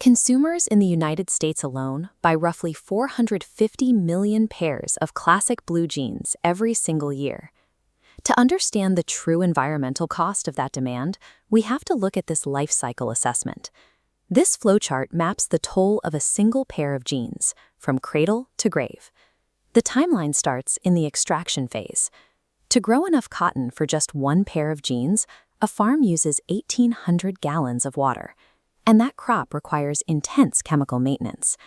Consumers in the United States alone buy roughly 450 million pairs of classic blue jeans every single year. To understand the true environmental cost of that demand, we have to look at this life cycle assessment. This flowchart maps the toll of a single pair of jeans, from cradle to grave. The timeline starts in the extraction phase. To grow enough cotton for just one pair of jeans, a farm uses 1,800 gallons of water, and that crop requires intense chemical maintenance.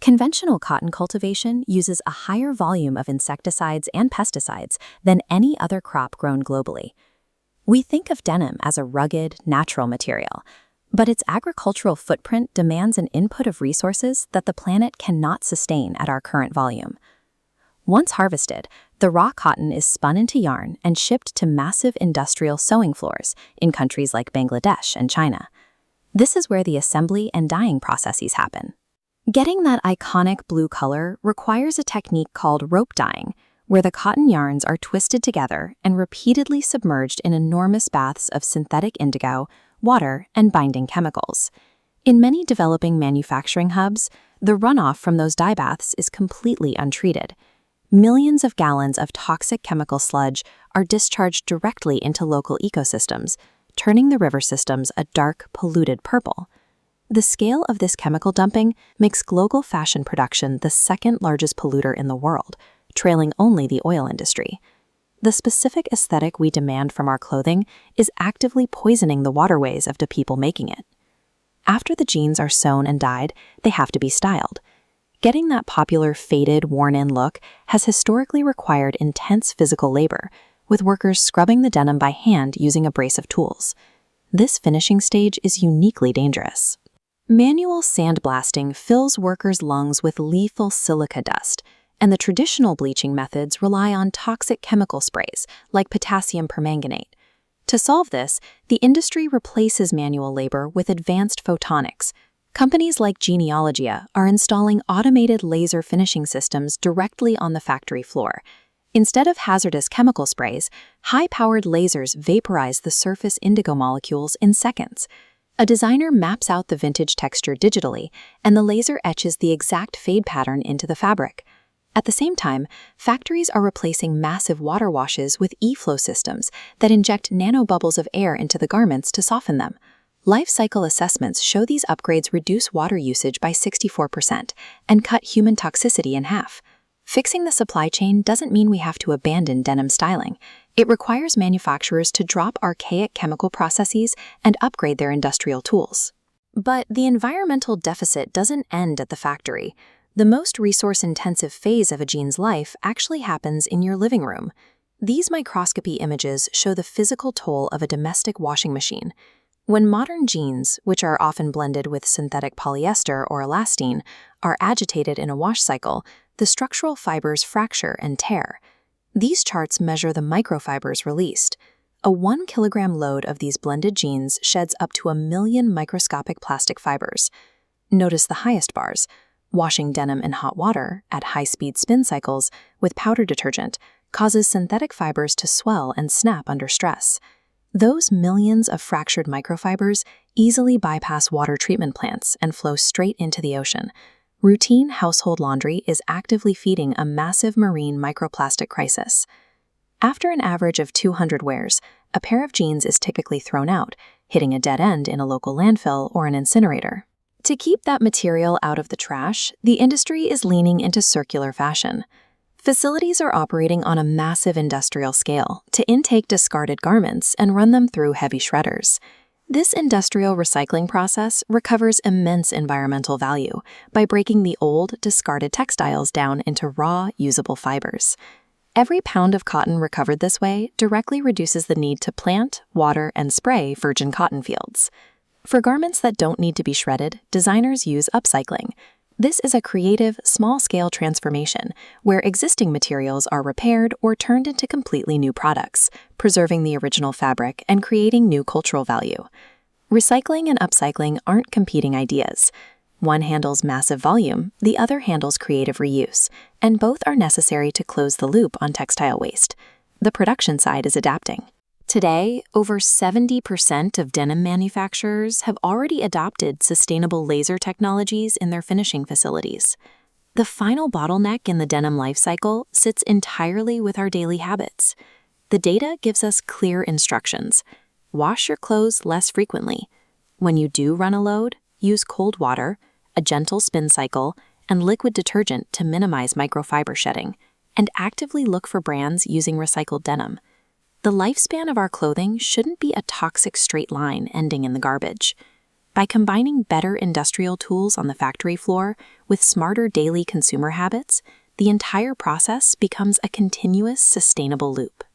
Conventional cotton cultivation uses a higher volume of insecticides and pesticides than any other crop grown globally. We think of denim as a rugged, natural material, but its agricultural footprint demands an input of resources that the planet cannot sustain at our current volume. Once harvested, the raw cotton is spun into yarn and shipped to massive industrial sewing floors in countries like Bangladesh and China. This is where the assembly and dyeing processes happen. Getting that iconic blue color requires a technique called rope dyeing, where the cotton yarns are twisted together and repeatedly submerged in enormous baths of synthetic indigo, water, and binding chemicals. In many developing manufacturing hubs, the runoff from those dye baths is completely untreated. Millions of gallons of toxic chemical sludge are discharged directly into local ecosystems, turning the river systems a dark, polluted purple. The scale of this chemical dumping makes global fashion production the second largest polluter in the world, trailing only the oil industry. The specific aesthetic we demand from our clothing is actively poisoning the waterways of the people making it. After the jeans are sewn and dyed, they have to be styled. Getting that popular faded, worn-in look has historically required intense physical labor, with workers scrubbing the denim by hand using a brace of tools. This finishing stage is uniquely dangerous. Manual sandblasting fills workers' lungs with lethal silica dust, and the traditional bleaching methods rely on toxic chemical sprays like potassium permanganate. To solve this, the industry replaces manual labor with advanced photonics. Companies like Genealogia are installing automated laser finishing systems directly on the factory floor. Instead of hazardous chemical sprays, high-powered lasers vaporize the surface indigo molecules in seconds. A designer maps out the vintage texture digitally, and the laser etches the exact fade pattern into the fabric. At the same time, factories are replacing massive water washes with e-flow systems that inject nanobubbles of air into the garments to soften them. Life cycle assessments show these upgrades reduce water usage by 64% and cut human toxicity in half. Fixing the supply chain doesn't mean we have to abandon denim styling. It requires manufacturers to drop archaic chemical processes and upgrade their industrial tools. But the environmental deficit doesn't end at the factory. The most resource-intensive phase of a jean's life actually happens in your living room. These microscopy images show the physical toll of a domestic washing machine. When modern jeans, which are often blended with synthetic polyester or elastane, are agitated in a wash cycle, the structural fibers fracture and tear. These charts measure the microfibers released. A 1 kilogram load of these blended jeans sheds up to 1 million microscopic plastic fibers. Notice the highest bars. Washing denim in hot water at high-speed spin cycles with powder detergent causes synthetic fibers to swell and snap under stress. Those millions of fractured microfibers easily bypass water treatment plants and flow straight into the ocean. Routine household laundry is actively feeding a massive marine microplastic crisis. After an average of 200 wears, a pair of jeans is typically thrown out, hitting a dead end in a local landfill or an incinerator. To keep that material out of the trash, the industry is leaning into circular fashion. Facilities are operating on a massive industrial scale to intake discarded garments and run them through heavy shredders. This industrial recycling process recovers immense environmental value by breaking the old, discarded textiles down into raw, usable fibers. Every pound of cotton recovered this way directly reduces the need to plant, water, and spray virgin cotton fields. For garments that don't need to be shredded, designers use upcycling. This is a creative, small-scale transformation where existing materials are repaired or turned into completely new products, preserving the original fabric and creating new cultural value. Recycling and upcycling aren't competing ideas. One handles massive volume, the other handles creative reuse, and both are necessary to close the loop on textile waste. The production side is adapting. Today, over 70% of denim manufacturers have already adopted sustainable laser technologies in their finishing facilities. The final bottleneck in the denim life cycle sits entirely with our daily habits. The data gives us clear instructions. Wash your clothes less frequently. When you do run a load, use cold water, a gentle spin cycle, and liquid detergent to minimize microfiber shedding, and actively look for brands using recycled denim. The lifespan of our clothing shouldn't be a toxic straight line ending in the garbage. By combining better industrial tools on the factory floor with smarter daily consumer habits, the entire process becomes a continuous, sustainable loop.